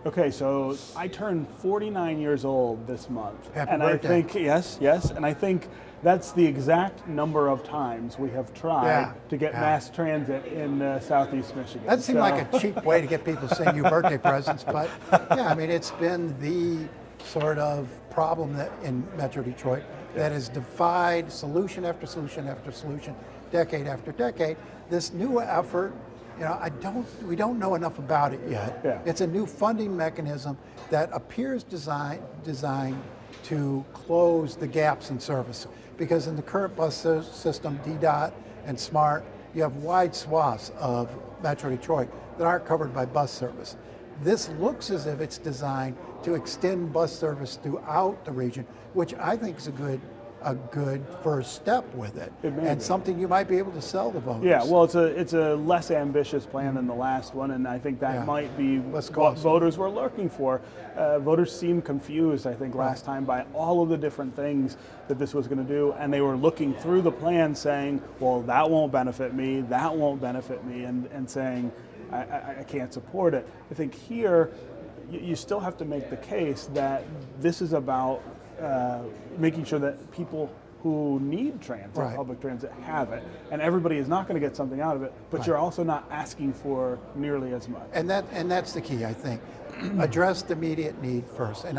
Okay, so I turned 49 years old this month. Happy and birthday. I think, yes, and I think that's the exact number of times we have tried to get mass transit in Southeast Michigan. That seemed like a cheap way to get people to send you birthday presents, but yeah, I mean, it's been the sort of problem that in Metro Detroit that has defied solution after solution after solution, decade after decade. This new effort, we don't know enough about it yet. Yeah. It's a new funding mechanism that appears designed to close the gaps in service. Because in the current bus system, DDOT and SMART, you have wide swaths of Metro Detroit that aren't covered by bus service. This looks as if it's designed to extend bus service throughout the region, which I think is a good first step with it, and something you might be able to sell to voters. Yeah, well, it's a less ambitious plan than the last one, and I think that might be what voters were looking for. Voters seemed confused, I think, last time by all of the different things that this was going to do, and they were looking through the plan saying, well, that won't benefit me, that won't benefit me, and saying, I can't support it. I think here, you still have to make the case that this is about making sure that people who need transit, public transit, have it, and everybody is not going to get something out of it, but you're also not asking for nearly as much. And that's the key, I think. Address the immediate need first. And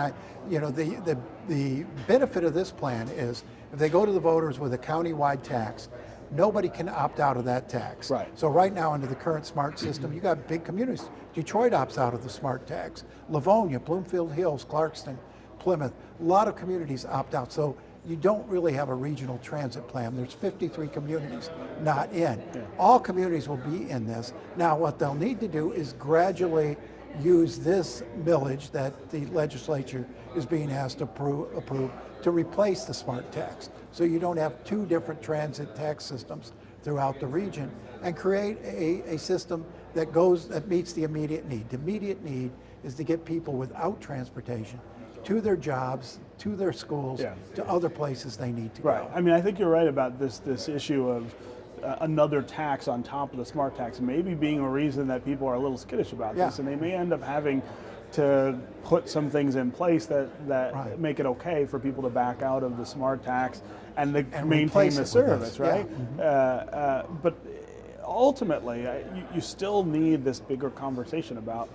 the benefit of this plan is if they go to the voters with a county-wide tax, nobody can opt out of that tax. Right. So right now under the current SMART system, you got big communities. Detroit opts out of the SMART tax. Livonia, Bloomfield Hills, Clarkston, Plymouth, a lot of communities opt out. So you don't really have a regional transit plan. There's 53 communities not in. Yeah. All communities will be in this. Now what they'll need to do is gradually use this millage that the legislature is being asked to approve to replace the SMART tax. So you don't have two different transit tax systems throughout the region, and create a system that meets the immediate need. The immediate need is to get people without transportation to their jobs, to their schools, to other places they need to go. I mean, I think you're right about this issue of another tax on top of the SMART tax maybe being a reason that people are a little skittish about this, and they may end up having to put some things in place that make it okay for people to back out of the SMART tax and maintain the service, right? Yeah. But ultimately, you still need this bigger conversation about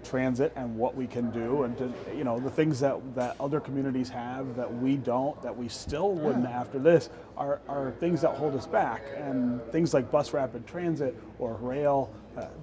transit and what we can do, and the things that other communities have that we don't, that we still wouldn't after this, are things that hold us back. And things like bus rapid transit or rail,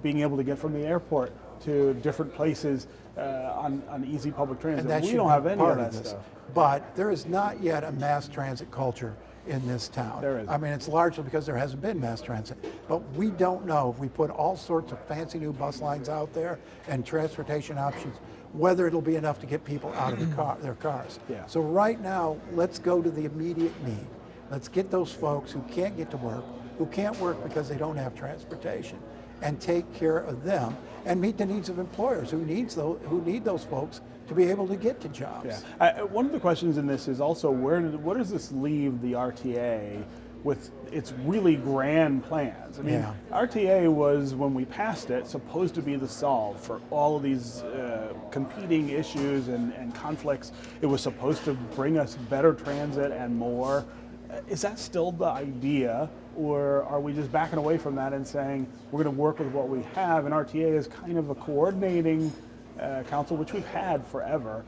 being able to get from the airport to different places on easy public transit. And we don't have any of that stuff. But there is not yet a mass transit culture in this town. There is. I mean, it's largely because there hasn't been mass transit. But we don't know if we put all sorts of fancy new bus lines out there and transportation options, whether it'll be enough to get people out of their cars. Yeah. So right now, let's go to the immediate need. Let's get those folks who can't get to work, who can't work because they don't have transportation, and take care of them and meet the needs of employers who need those folks to be able to get to jobs. Yeah. One of the questions in this is also where does this leave the RTA with its really grand plans? I mean, RTA was, when we passed it, supposed to be the solve for all of these competing issues and conflicts. It was supposed to bring us better transit and more. Is that still the idea, or are we just backing away from that and saying we're going to work with what we have? And RTA is kind of a coordinating council, which we've had forever.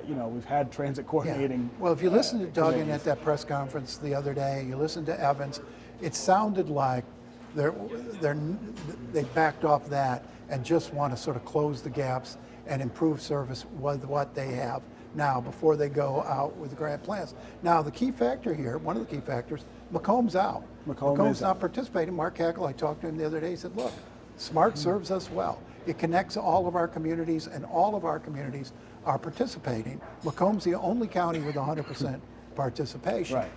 We've had transit coordinating. Well, if you listen to Duggan at that press conference the other day, you listen to Evans, it sounded like they backed off that and just want to sort of close the gaps and improve service with what they have now before they go out with the grand plans. Now, the key factor here, one of the key factors, Macomb's out. Macomb's not participating. Mark Hackel, I talked to him the other day, he said, look, SMART serves us well. It connects all of our communities, and all of our communities are participating. Macomb's the only county with 100% participation. Right.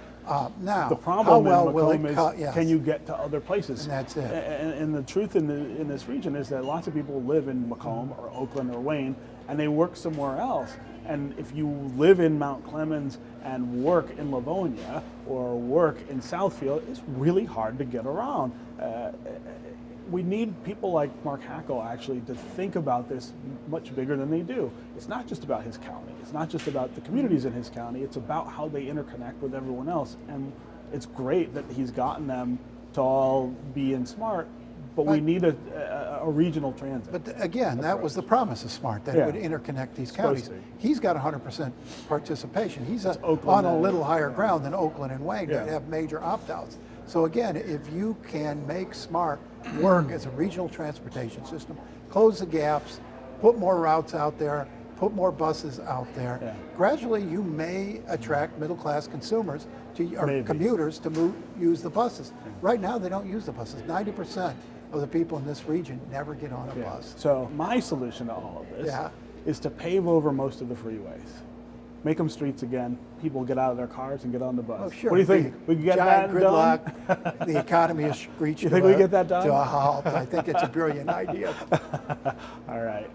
Now, the problem how well in Macomb is can you get to other places? And that's it. And the truth in this region is that lots of people live in Macomb or Oakland or Wayne, and they work somewhere else. And if you live in Mount Clemens and work in Livonia or work in Southfield, it's really hard to get around. we need people like Mark Hackel actually to think about this much bigger than they do. It's not just about his county. It's not just about the communities in his county. It's about how they interconnect with everyone else. And it's great that he's gotten them to all be in SMART, but we need a regional transit. But again, that was the promise of SMART, that it would interconnect these counties. He's got 100% participation. He's on a little higher ground than Oakland and Wayne that have major opt-outs. So again, if you can make SMART work as a regional transportation system, close the gaps, put more routes out there, put more buses out there, gradually you may attract middle-class consumers or commuters to use the buses. Right now they don't use the buses. 90% of the people in this region never get on a bus. So my solution to all of this is to pave over most of the freeways. Make them streets again. People get out of their cars and get on the bus. Oh, sure. What do you think? We can get that gridlock. The economy is screeched you think we get that done? To a halt. I think it's a brilliant idea. All right.